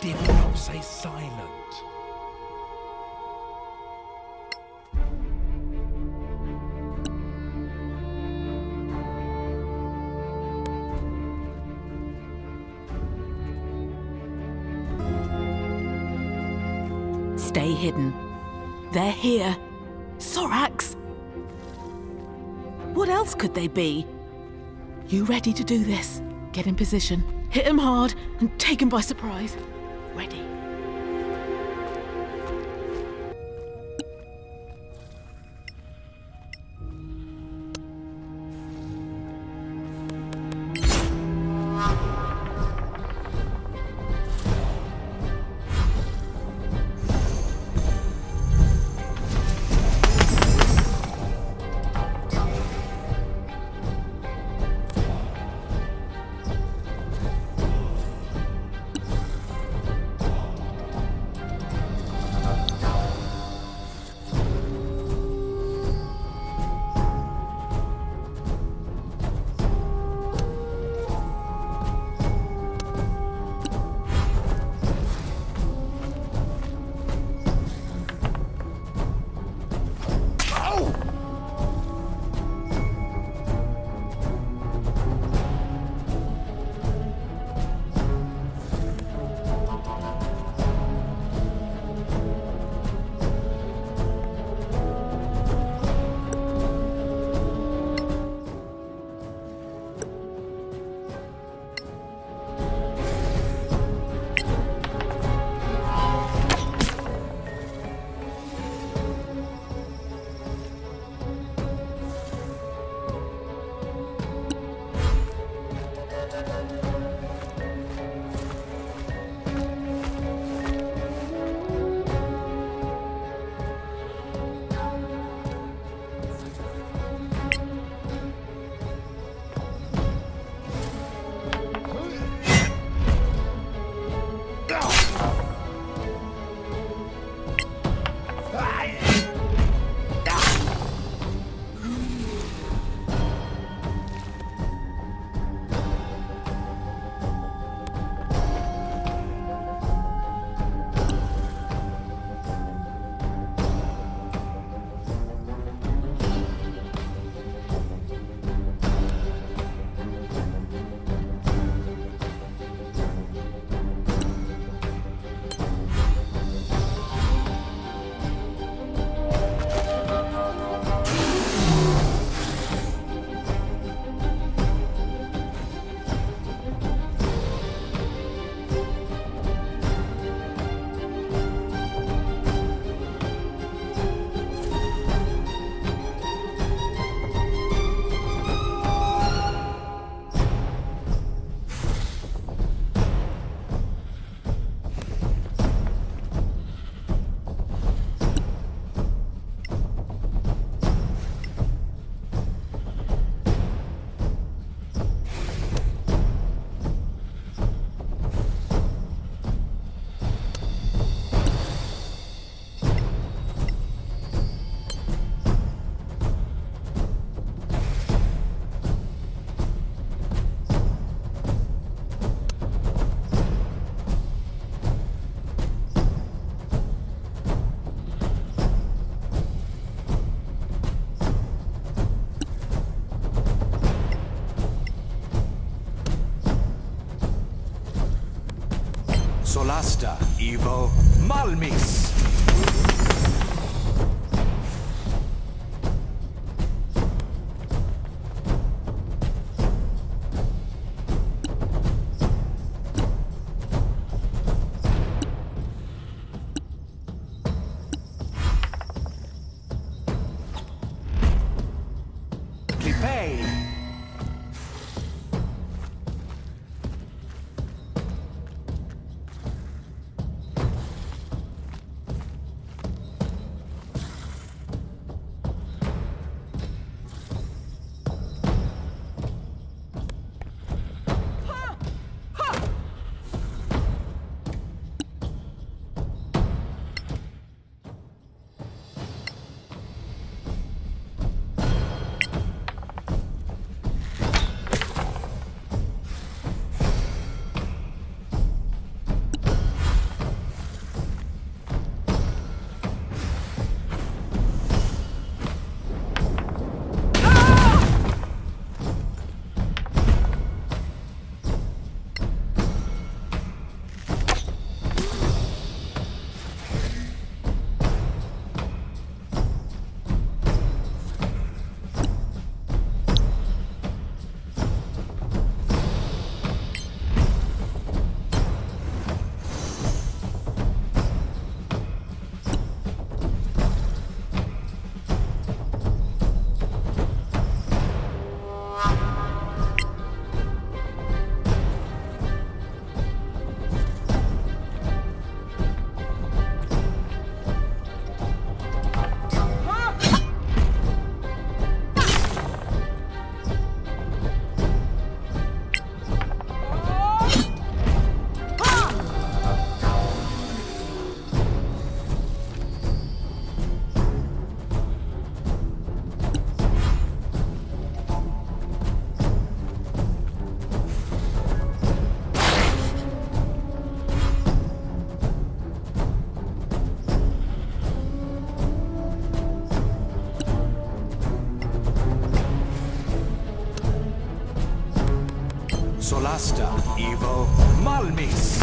did not say silent. Stay hidden. They're here. Sorax! What else could they be? You ready to do this? Get in position, hit him hard, and take him by surprise. Ready. Solasta, Evo, Malmis! Clipei! Malmis.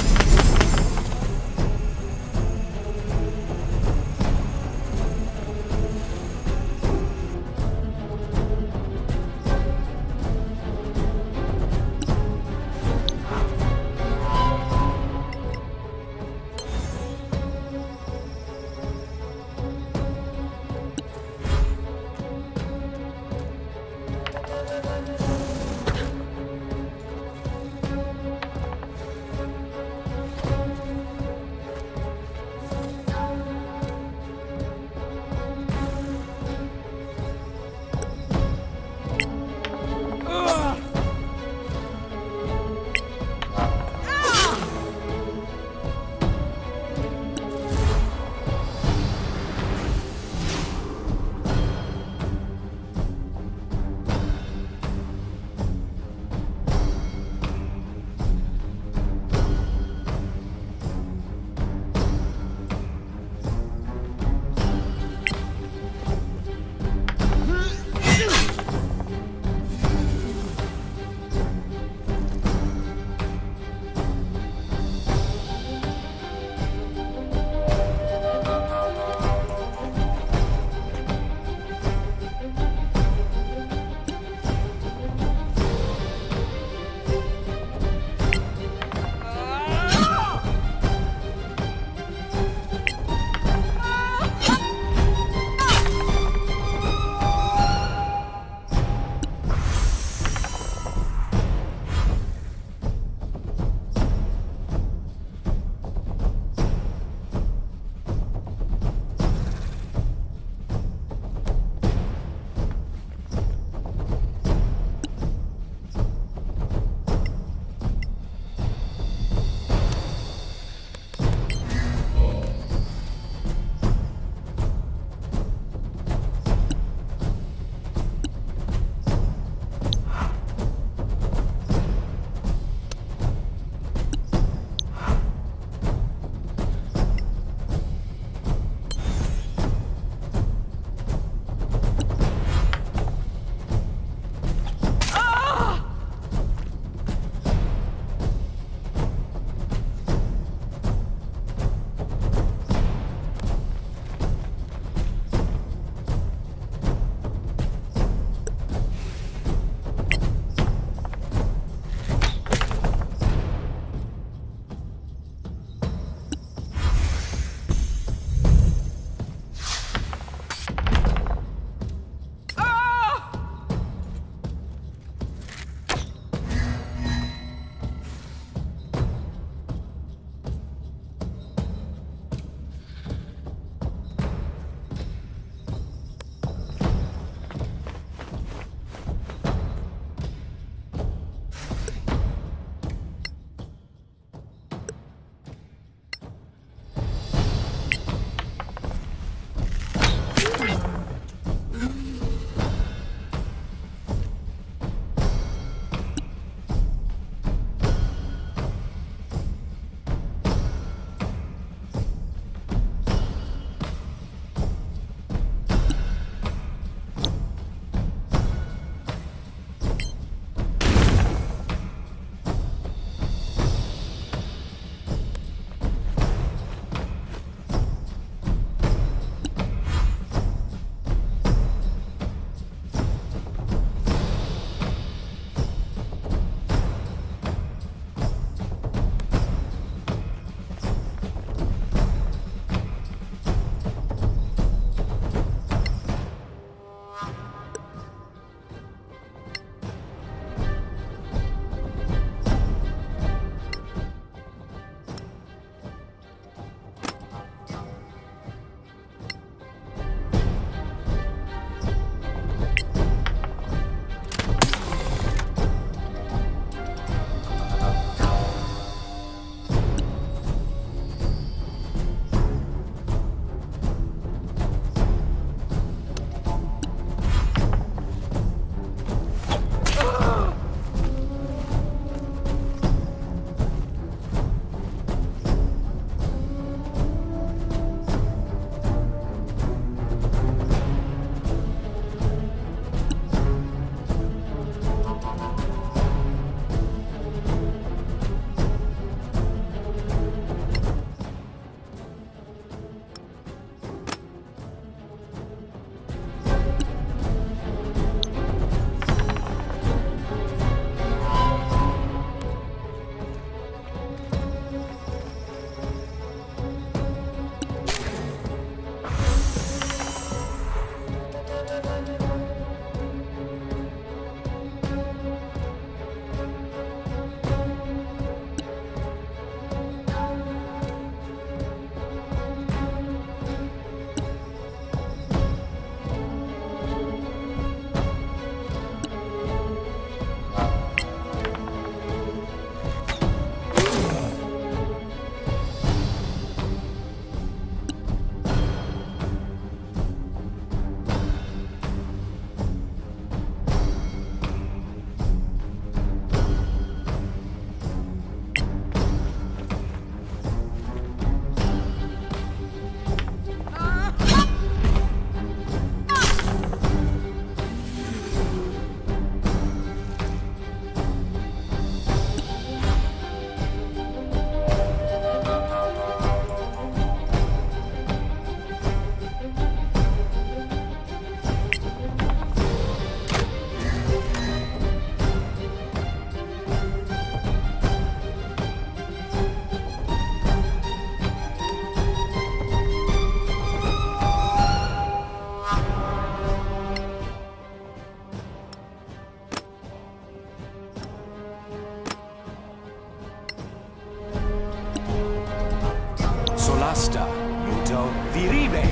Solasta, muto viribe.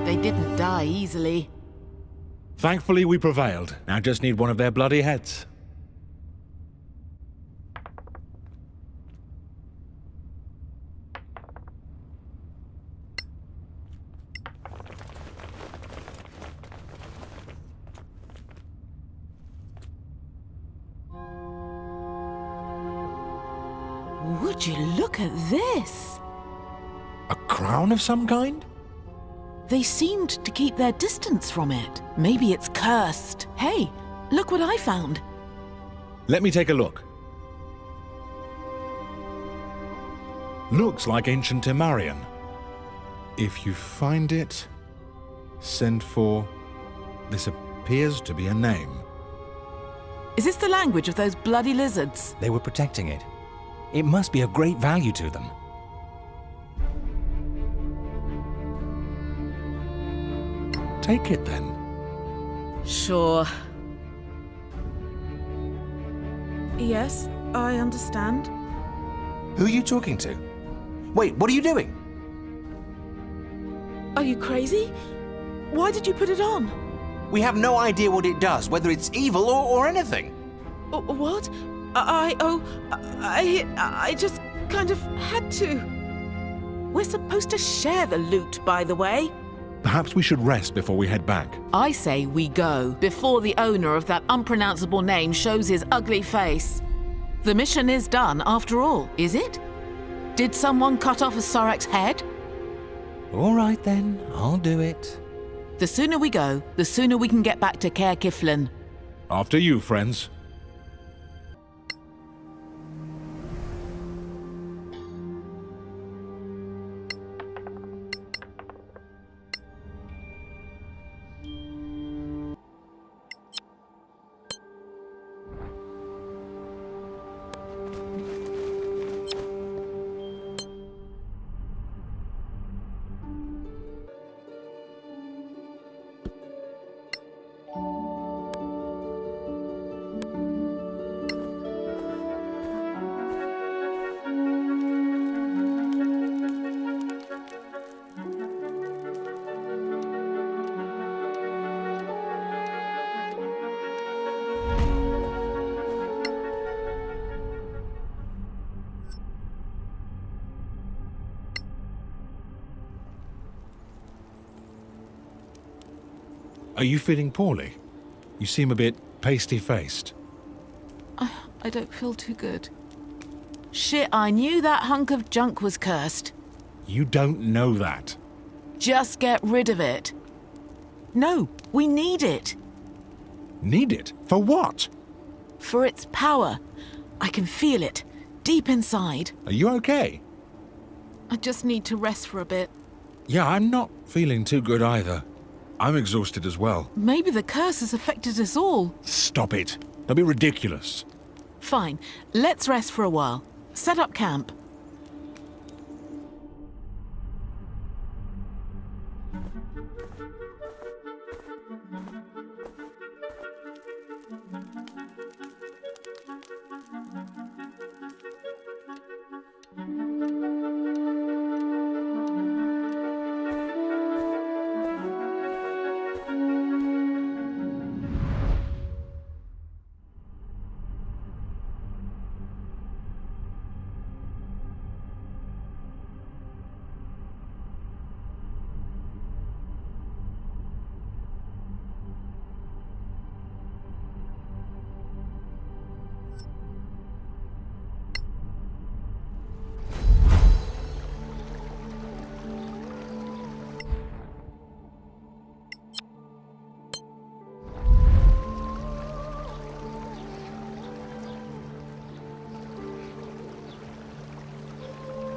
They didn't die easily. Thankfully, we prevailed. Now just need one of their bloody heads. Would you look at this? A crown of some kind? They seemed to keep their distance from it. Maybe it's cursed. Hey, look what I found. Let me take a look. Looks like ancient Temarian. If you find it, send for... This appears to be a name. Is this the language of those bloody lizards? They were protecting it. It must be of great value to them. Take it then. Sure. Yes, I understand. Who are you talking to? Wait, what are you doing? Are you crazy? Why did you put it on? We have no idea what it does, whether it's evil or anything. What? I just kind of had to. We're supposed to share the loot, by the way. Perhaps we should rest before we head back. I say we go, before the owner of that unpronounceable name shows his ugly face. The mission is done, after all, is it? Did someone cut off a Sorek's head? All right then, I'll do it. The sooner we go, the sooner we can get back to Caer Kiflin. After you, friends. Are you feeling poorly? You seem a bit pasty-faced. I don't feel too good. Shit, I knew that hunk of junk was cursed. You don't know that. Just get rid of it. No, we need it. Need it? For what? For its power. I can feel it, deep inside. Are you okay? I just need to rest for a bit. Yeah, I'm not feeling too good either. I'm exhausted as well. Maybe the curse has affected us all. Stop it. Don't be ridiculous. Fine, let's rest for a while. Set up camp.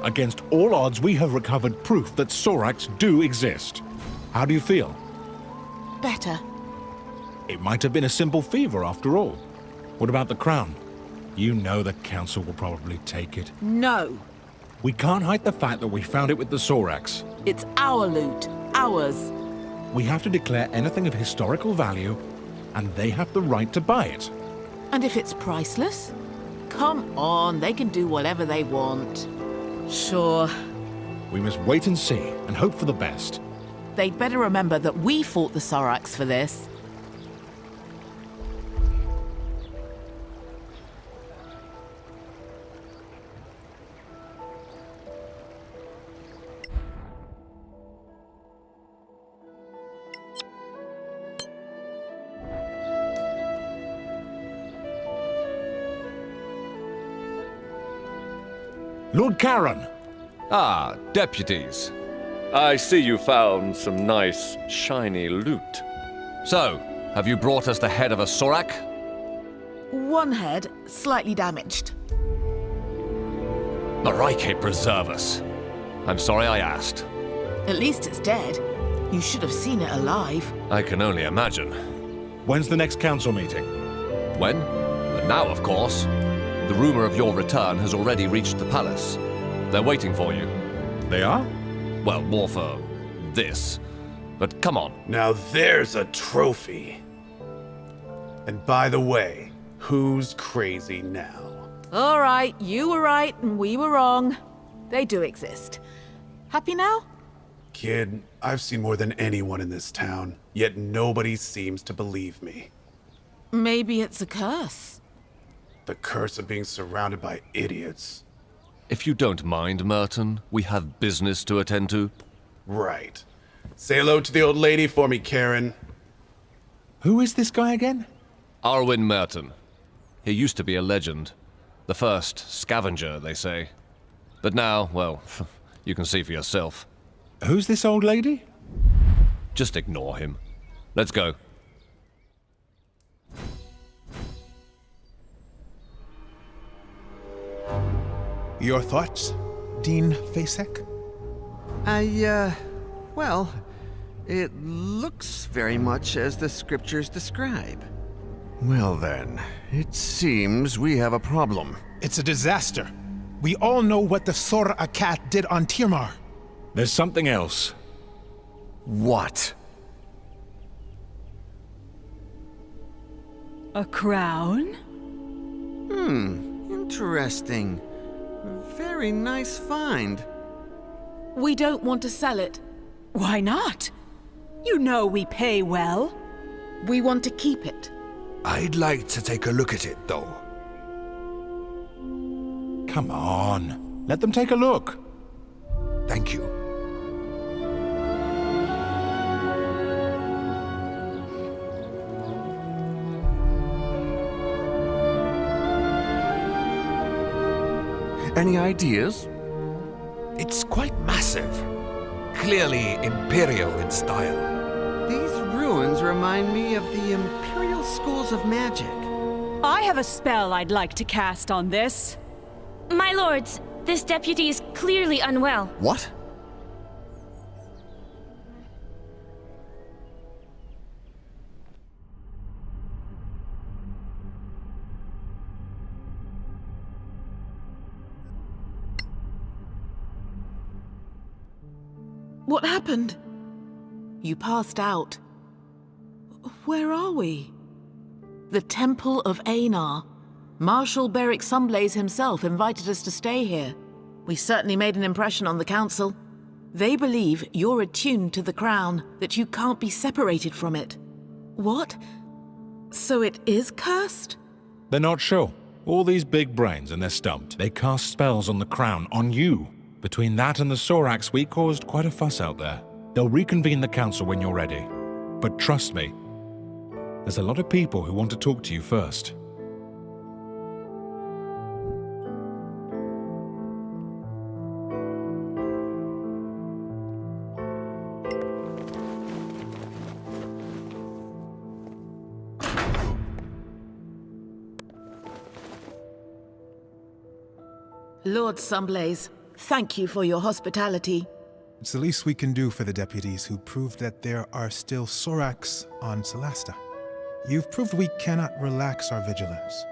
Against all odds, we have recovered proof that Sorax do exist. How do you feel? Better. It might have been a simple fever after all. What about the crown? You know the council will probably take it. No. We can't hide the fact that we found it with the Sorax. It's our loot. Ours. We have to declare anything of historical value, and they have the right to buy it. And if it's priceless? Come on, they can do whatever they want. Sure. We must wait and see, and hope for the best. They'd better remember that we fought the Sorax for this. Lord Karen! Ah, deputies. I see you found some nice, shiny loot. So, have you brought us the head of a Sorak? One head, slightly damaged. Marike preserve us. I'm sorry I asked. At least it's dead. You should have seen it alive. I can only imagine. When's the next council meeting? When? But now, of course. The rumor of your return has already reached the palace. They're waiting for you. They are? Well, more for this. But come on. Now there's a trophy. And by the way, who's crazy now? All right, you were right and we were wrong. They do exist. Happy now? Kid, I've seen more than anyone in this town, yet nobody seems to believe me. Maybe it's a curse. The curse of being surrounded by idiots. If you don't mind, Merton, we have business to attend to. Right. Say hello to the old lady for me, Karen. Who is this guy again? Arwen Merton. He used to be a legend. The first scavenger, they say. But now, well, you can see for yourself. Who's this old lady? Just ignore him. Let's go. Your thoughts, Dean Fasek? Well, it looks very much as the scriptures describe. Well then, it seems we have a problem. It's a disaster. We all know what the Sor Akat did on Tirmar. There's something else. What? A crown? Interesting. Very nice find. We don't want to sell it. Why not? You know we pay well. We want to keep it. I'd like to take a look at it, though. Come on. Let them take a look. Thank you. Any ideas? It's quite massive. Clearly imperial in style. These ruins remind me of the Imperial Schools of Magic. I have a spell I'd like to cast on this. My lords, this deputy is clearly unwell. What? What happened? You passed out. Where are we? The Temple of Einar. Marshal Beric Sunblaze himself invited us to stay here. We certainly made an impression on the council. They believe you're attuned to the crown, that you can't be separated from it. What? So it is cursed? They're not sure. All these big brains and they're stumped. They cast spells on the crown, on you. Between that and the Sorax, we caused quite a fuss out there. They'll reconvene the council when you're ready. But trust me, there's a lot of people who want to talk to you first. Lord Sunblaze, Thank you for your hospitality. It's the least we can do for the deputies who proved that there are still Sorax on Solasta. You've proved we cannot relax our vigilance.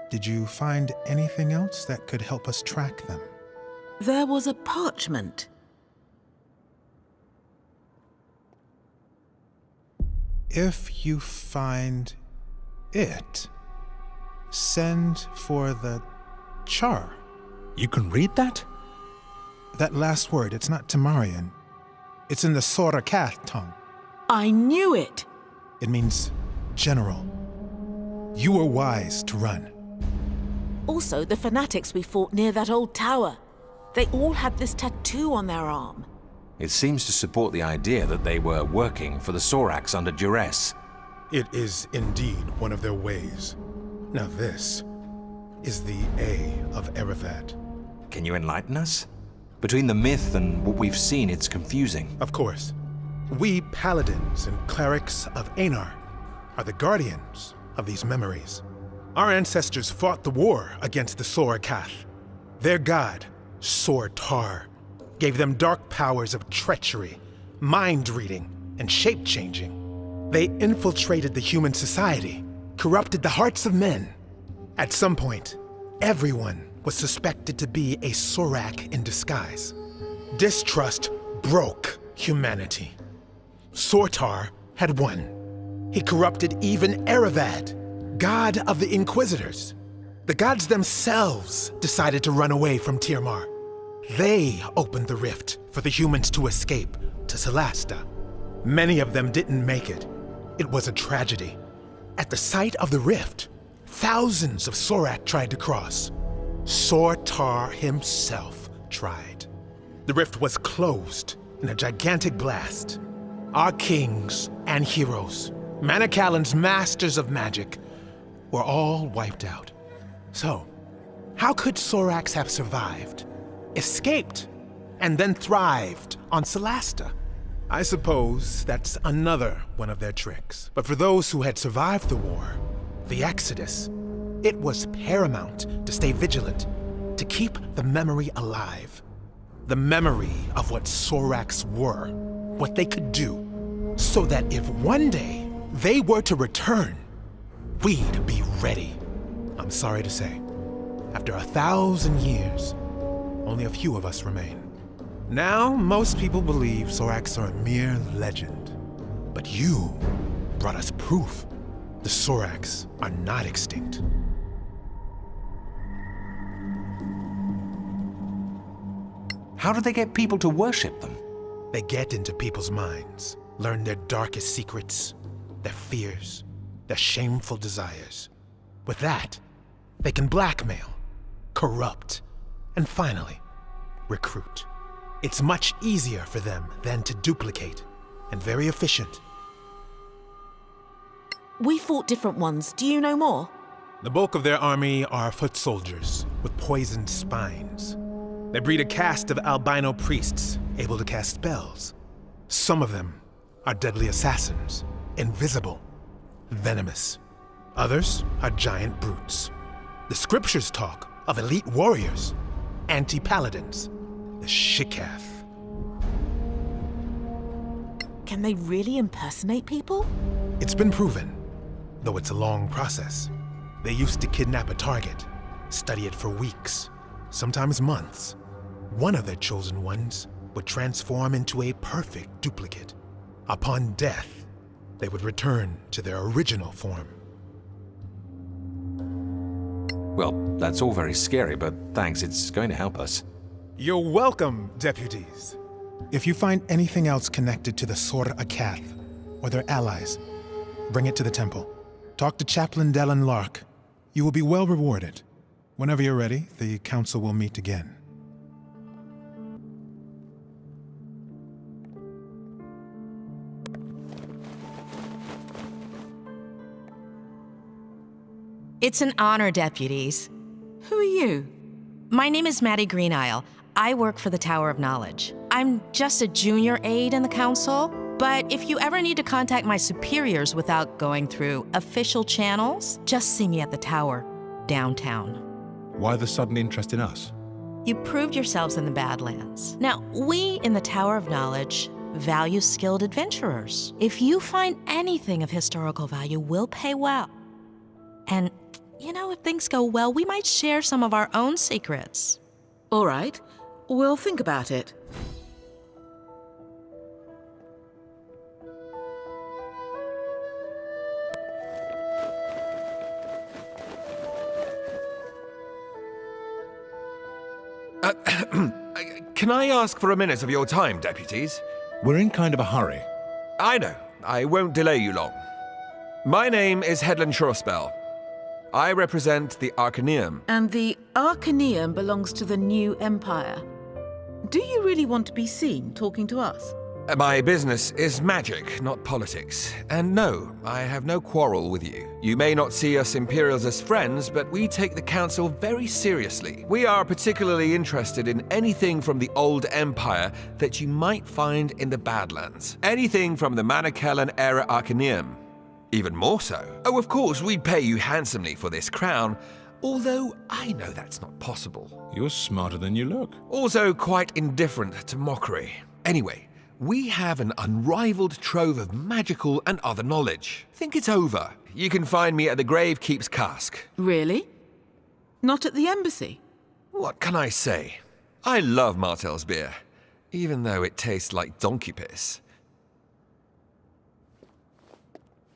Did you find anything else that could help us track them? There was a parchment. If you find it, send for the char. You can read that? That last word, it's not Tamarian. It's in the Sorakath tongue. I knew it! It means general. You were wise to run. Also, the fanatics we fought near that old tower. They all had this tattoo on their arm. It seems to support the idea that they were working for the Sorax under duress. It is indeed one of their ways. Now this is the A of Erevad. Can you enlighten us? Between the myth and what we've seen, it's confusing. Of course. We paladins and clerics of Einar are the guardians of these memories. Our ancestors fought the war against the Sorakath. Their god, Sortar, gave them dark powers of treachery, mind-reading, and shape-changing. They infiltrated the human society, corrupted the hearts of men. At some point, everyone was suspected to be a Sorak in disguise. Distrust broke humanity. Sortar had won. He corrupted even Erevad, god of the Inquisitors. The gods themselves decided to run away from Tirmar. They opened the rift for the humans to escape to Solasta. Many of them didn't make it. It was a tragedy. At the site of the rift, thousands of Sorak tried to cross. Sortar himself tried. The rift was closed in a gigantic blast. Our kings and heroes, Manicalan's masters of magic, were all wiped out. So, how could Sorax have survived, escaped, and then thrived on Solasta? I suppose that's another one of their tricks. But for those who had survived the war, the Exodus, it was paramount to stay vigilant, to keep the memory alive. The memory of what Sorax were, what they could do, so that if one day they were to return, we'd be ready. I'm sorry to say, after 1,000 years, only a few of us remain. Now, most people believe Sorax are a mere legend. But you brought us proof. The Sorax are not extinct. How do they get people to worship them? They get into people's minds, learn their darkest secrets, their fears, their shameful desires. With that, they can blackmail, corrupt, and finally, recruit. It's much easier for them than to duplicate, and very efficient. We fought different ones. Do you know more? The bulk of their army are foot soldiers with poisoned spines. They breed a caste of albino priests able to cast spells. Some of them are deadly assassins, invisible, venomous. Others are giant brutes. The scriptures talk of elite warriors, anti-paladins, the Shikath. Can they really impersonate people? It's been proven, though it's a long process. They used to kidnap a target, study it for weeks, sometimes months. One of their chosen ones would transform into a perfect duplicate. Upon death, they would return to their original form. Well, that's all very scary, but thanks, it's going to help us. You're welcome, deputies. If you find anything else connected to the Sor Akath or their allies, bring it to the temple. Talk to Chaplain Dellen Lark. You will be well rewarded. Whenever you're ready, the council will meet again. It's an honor, deputies. Who are you? My name is Maddie Greenisle. I work for the Tower of Knowledge. I'm just a junior aide in the council, but if you ever need to contact my superiors without going through official channels, just see me at the tower, downtown. Why the sudden interest in us? You proved yourselves in the Badlands. Now, we in the Tower of Knowledge value skilled adventurers. If you find anything of historical value, we'll pay well. And, you know, if things go well, we might share some of our own secrets. All right, we'll think about it. Can I ask for a minute of your time, deputies? We're in kind of a hurry. I know. I won't delay you long. My name is Headland Shorespell. I represent the Arcaneum. And the Arcaneum belongs to the New Empire. Do you really want to be seen talking to us? My business is magic, not politics. And no, I have no quarrel with you. You may not see us Imperials as friends, but we take the Council very seriously. We are particularly interested in anything from the Old Empire that you might find in the Badlands. Anything from the Manicellan era Arcaneum. Even more so. Oh, of course, we'd pay you handsomely for this crown, although I know that's not possible. You're smarter than you look. Also quite indifferent to mockery. Anyway, we have an unrivaled trove of magical and other knowledge. Think it's over. You can find me at the Gravekeep's Cask. Really? Not at the embassy? What can I say? I love Martel's beer, even though it tastes like donkey piss.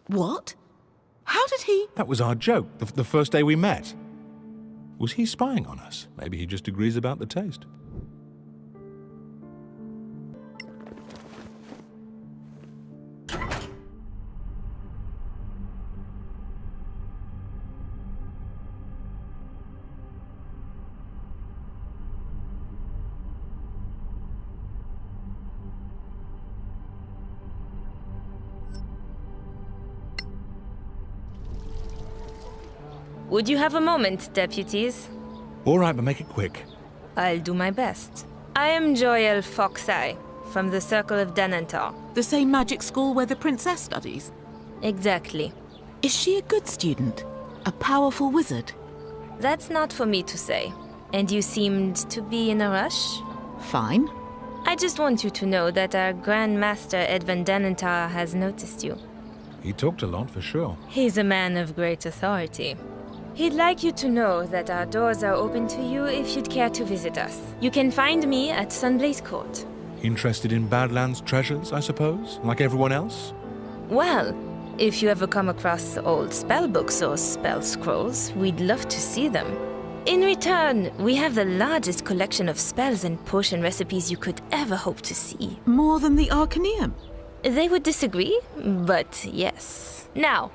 What? How did he... That was our joke, the first day we met. Was he spying on us? Maybe he just agrees about the taste. Would you have a moment, deputies? All right, but make it quick. I'll do my best. I am Joyel Foxeye, from the Circle of Denantar. The same magic school where the princess studies? Exactly. Is she a good student? A powerful wizard? That's not for me to say. And you seemed to be in a rush? Fine. I just want you to know that our Grand Master Edvin Denantar has noticed you. He talked a lot, for sure. He's a man of great authority. He'd like you to know that our doors are open to you if you'd care to visit us. You can find me at Sunblaze Court. Interested in Badlands treasures, I suppose, like everyone else? Well, if you ever come across old spellbooks or spell scrolls, we'd love to see them. In return, we have the largest collection of spells and potion recipes you could ever hope to see. More than the Arcaneum? They would disagree, but yes. Now,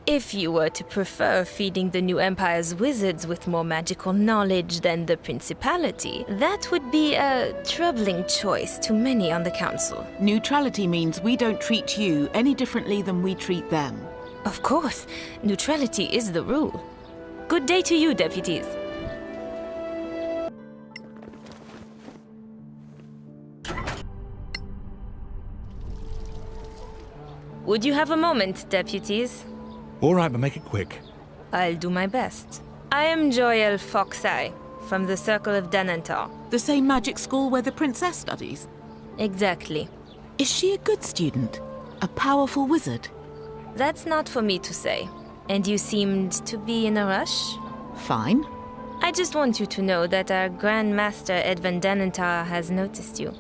if you were to prefer feeding the New Empire's wizards with more magical knowledge than the Principality, that would be a troubling choice to many on the Council. Neutrality means we don't treat you any differently than we treat them. Of course, neutrality is the rule. Good day to you, deputies. Would you have a moment, deputies? All right, but make it quick. I'll do my best. I am Joyel Foxeye, from the Circle of Denantar. The same magic school where the princess studies? Exactly. Is she a good student? A powerful wizard? That's not for me to say. And you seemed to be in a rush? Fine. I just want you to know that our Grand Master Edvin Denantar has noticed you.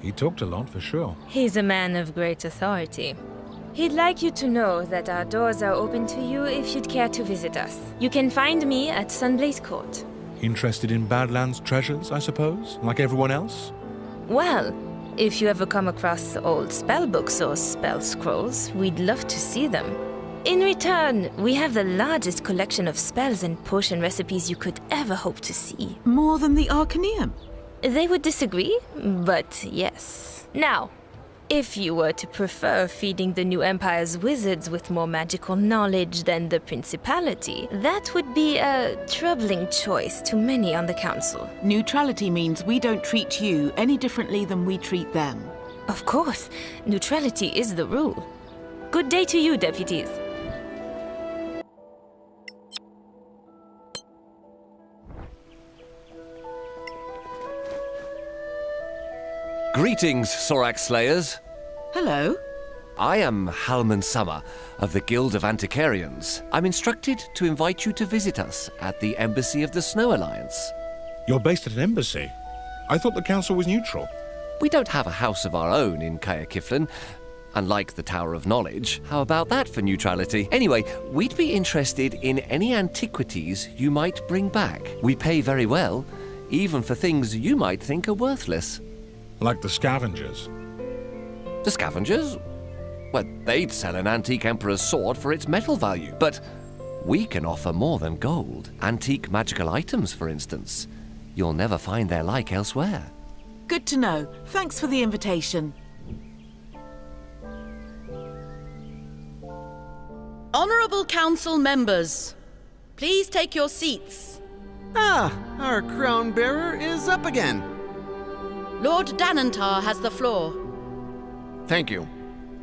He talked a lot, for sure. He's a man of great authority. He'd like you to know that our doors are open to you if you'd care to visit us. You can find me at Sunblaze Court. Interested in Badlands treasures, I suppose, like everyone else? Well, if you ever come across old spellbooks or spell scrolls, we'd love to see them. In return, we have the largest collection of spells and potion recipes you could ever hope to see. More than the Arcaneum? They would disagree, but yes. Now, if you were to prefer feeding the New Empire's wizards with more magical knowledge than the Principality, that would be a troubling choice to many on the Council. Neutrality means we don't treat you any differently than we treat them. Of course, neutrality is the rule. Good day to you, deputies. Greetings, Sorak Slayers. Hello. I am Halman Summer of the Guild of Antiquarians. I'm instructed to invite you to visit us at the Embassy of the Snow Alliance. You're based at an embassy? I thought the council was neutral. We don't have a house of our own in Kaya Kiflin, unlike the Tower of Knowledge. How about that for neutrality? Anyway, we'd be interested in any antiquities you might bring back. We pay very well, even for things you might think are worthless. Like the scavengers. The scavengers? Well, they'd sell an antique emperor's sword for its metal value, but we can offer more than gold. Antique magical items, for instance. You'll never find their like elsewhere. Good to know. Thanks for the invitation. Honorable Council members, please take your seats. Ah, our crown bearer is up again. Lord Danantar has the floor. Thank you.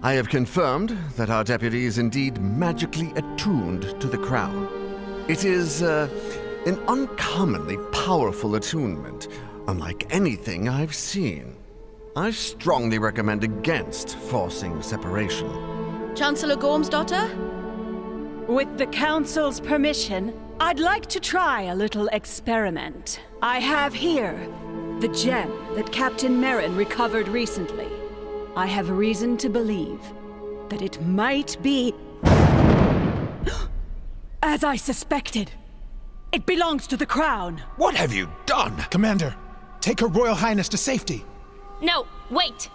I have confirmed that our deputy is indeed magically attuned to the crown. It is an uncommonly powerful attunement, unlike anything I've seen. I strongly recommend against forcing separation. Chancellor Gormsdotter? With the Council's permission, I'd like to try a little experiment. I have here the gem that Captain Merrin recovered recently. I have reason to believe that it might be... as I suspected. It belongs to the crown. What have you done? Commander, take Her Royal Highness to safety. No, wait!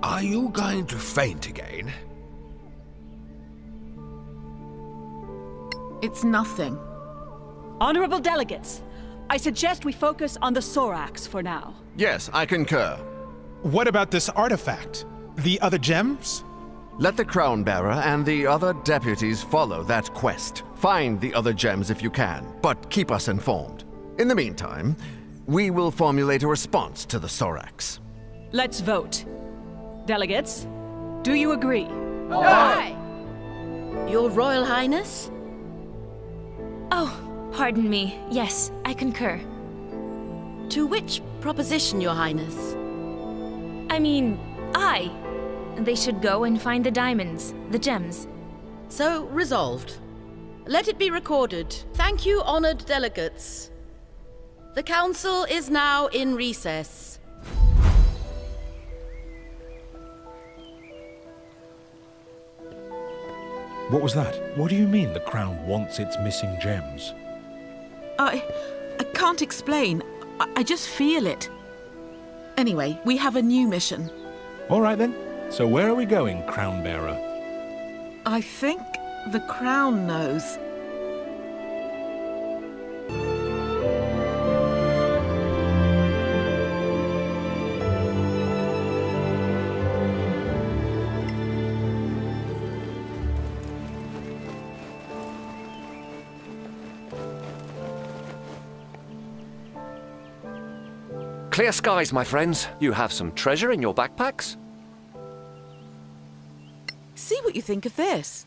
Are you going to faint again? It's nothing. Honorable delegates, I suggest we focus on the Sorax for now. Yes, I concur. What about this artifact? The other gems? Let the Crown Bearer and the other deputies follow that quest. Find the other gems if you can, but keep us informed. In the meantime, we will formulate a response to the Sorax. Let's vote. Delegates, do you agree? Aye. Your Royal Highness? Oh, pardon me. Yes, I concur. To which proposition, Your Highness? I mean, aye. They should go and find the diamonds, the gems. So resolved. Let it be recorded. Thank you, honored delegates. The council is now in recess. What was that? What do you mean the Crown wants its missing gems? I can't explain. I just feel it. Anyway, we have a new mission. All right then. So where are we going, Crown Bearer? I think the Crown knows. Clear skies, my friends. You have some treasure in your backpacks? See what you think of this.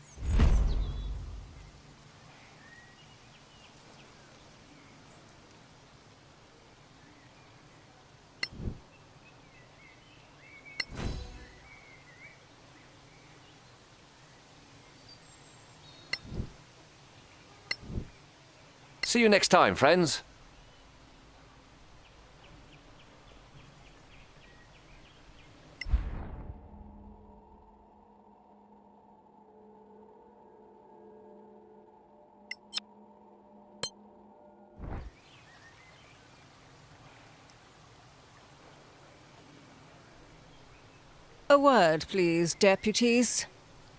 See you next time, friends. A word, please, deputies.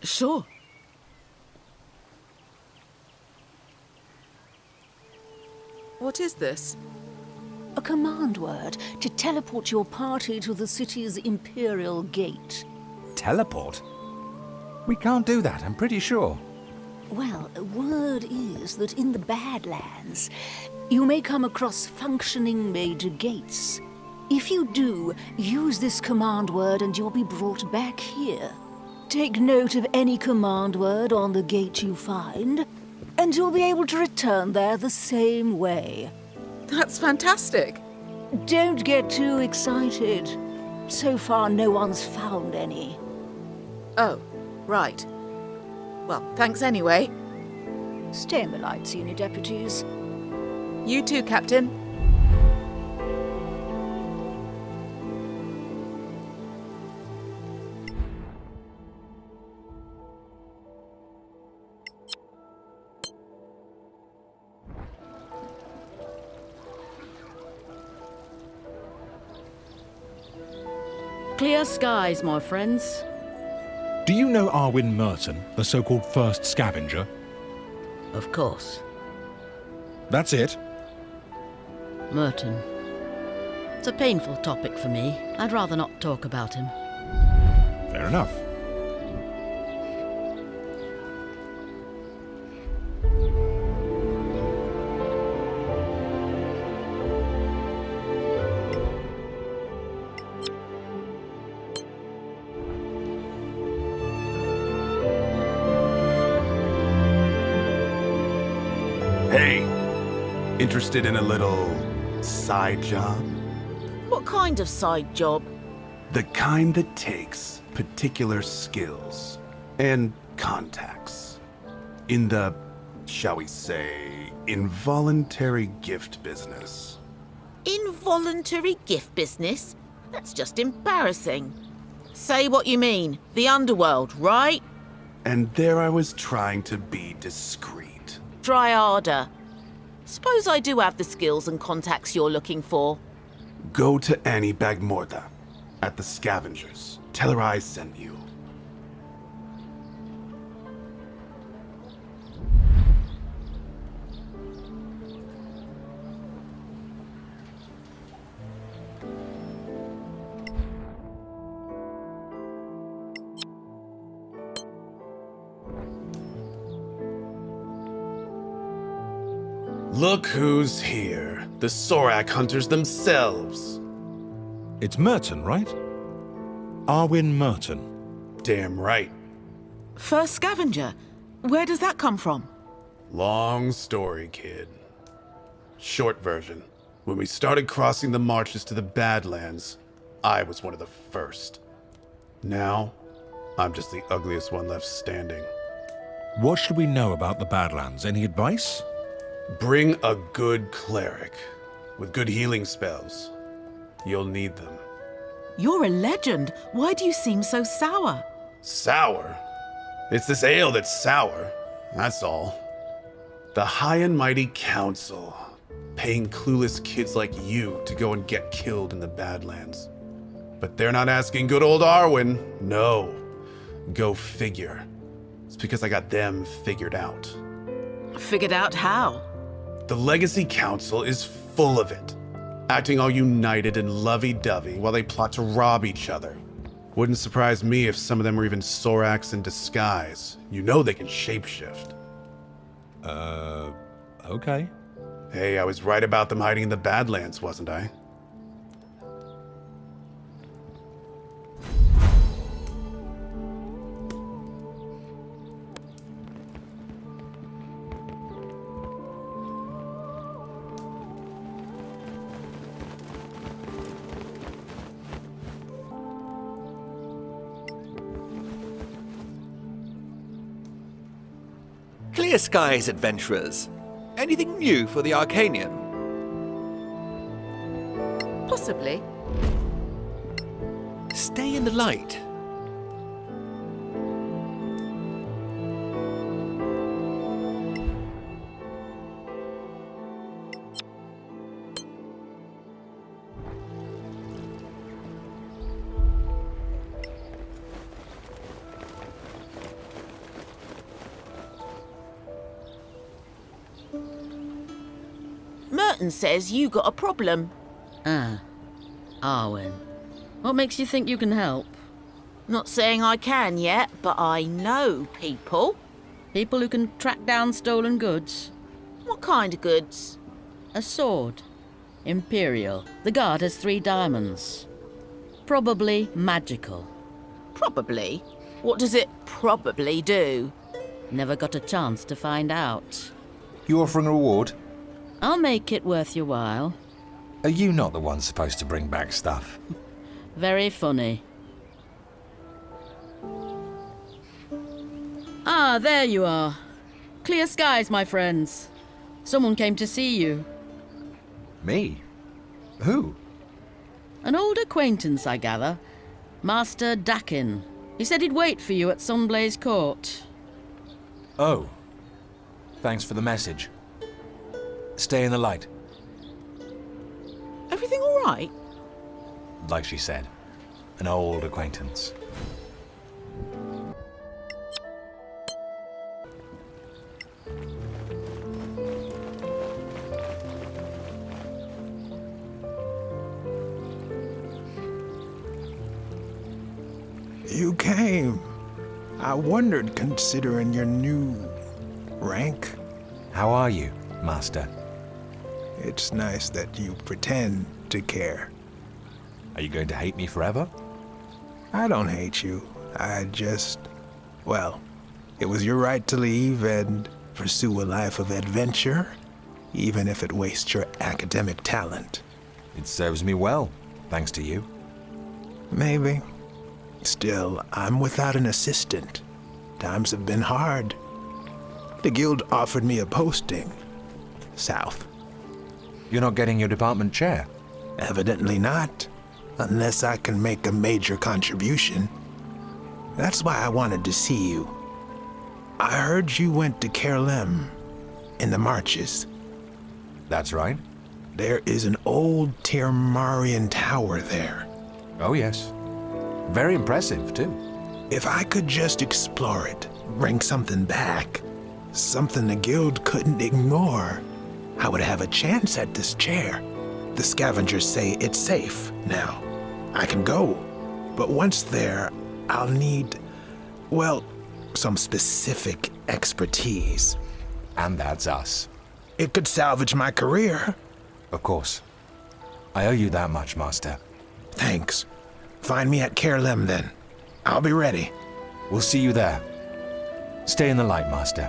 Sure. What is this? A command word to teleport your party to the city's Imperial Gate. Teleport? We can't do that, I'm pretty sure. Well, word is that in the Badlands, you may come across functioning major gates. If you do, use this command word and you'll be brought back here. Take note of any command word on the gate you find, and you'll be able to return there the same way. That's fantastic. Don't get too excited. So far, no one's found any. Oh, right. Well, thanks anyway. Stay in the light, senior deputies. You too, Captain. Clear skies, my friends. Do you know Arwin Merton, the so-called first scavenger? Of course. That's it? Merton. It's a painful topic for me. I'd rather not talk about him. Fair enough. Hey, interested in a little side job? What kind of side job? The kind that takes particular skills and contacts. In the, shall we say, involuntary gift business. Involuntary gift business? That's just embarrassing. Say what you mean. The underworld, right? And there I was trying to be discreet. Try harder. Suppose I do have the skills and contacts you're looking for. Go to Annie Bagmorta at the Scavengers. Tell her I sent you. Look who's here. The Sorak hunters themselves. It's Merton, right? Arwin Merton. Damn right. First scavenger? Where does that come from? Long story, kid. Short version. When we started crossing the marches to the Badlands, I was one of the first. Now, I'm just the ugliest one left standing. What should we know about the Badlands? Any advice? Bring a good cleric with good healing spells. You'll need them. You're a legend. Why do you seem so sour? Sour? It's this ale that's sour. That's all. The High and Mighty Council, paying clueless kids like you to go and get killed in the Badlands. But they're not asking good old Arwen. No. Go figure. It's because I got them figured out. Figured out how? The Legacy Council is full of it, acting all united and lovey-dovey while they plot to rob each other. Wouldn't surprise me if some of them were even Soraks in disguise. You know they can shapeshift. Okay. Hey, I was right about them hiding in the Badlands, wasn't I? Clear skies, adventurers. Anything new for the Arcanian? Possibly. Stay in the light. Merton says you got a problem. Arwen. What makes you think you can help? Not saying I can yet, but I know people. People who can track down stolen goods? What kind of goods? A sword. Imperial. The guard has 3 diamonds. Probably magical. Probably? What does it probably do? Never got a chance to find out. You offering a reward? I'll make it worth your while. Are you not the one supposed to bring back stuff? Very funny. Ah, there you are. Clear skies, my friends. Someone came to see you. Me? Who? An old acquaintance, I gather. Master Dakin. He said he'd wait for you at Sunblaze Court. Oh. Thanks for the message. Stay in the light. Everything all right? Like she said, an old acquaintance. You came. I wondered, considering your new rank. How are you, Master? It's nice that you pretend to care. Are you going to hate me forever? I don't hate you. Well, it was your right to leave and pursue a life of adventure, even if it wastes your academic talent. It serves me well, thanks to you. Maybe. Still, I'm without an assistant. Times have been hard. The guild offered me a posting. South. You're not getting your department chair? Evidently not. Unless I can make a major contribution. That's why I wanted to see you. I heard you went to Kerlem in the marches. That's right. There is an old Tirmarian tower there. Oh, yes. Very impressive, too. If I could just explore it, bring something back, something the guild couldn't ignore, I would have a chance at this chair. The scavengers say it's safe now. I can go. But once there, I'll need, well, some specific expertise. And that's us. It could salvage my career. Of course. I owe you that much, Master. Thanks. Find me at Kerlem then. I'll be ready. We'll see you there. Stay in the light, Master.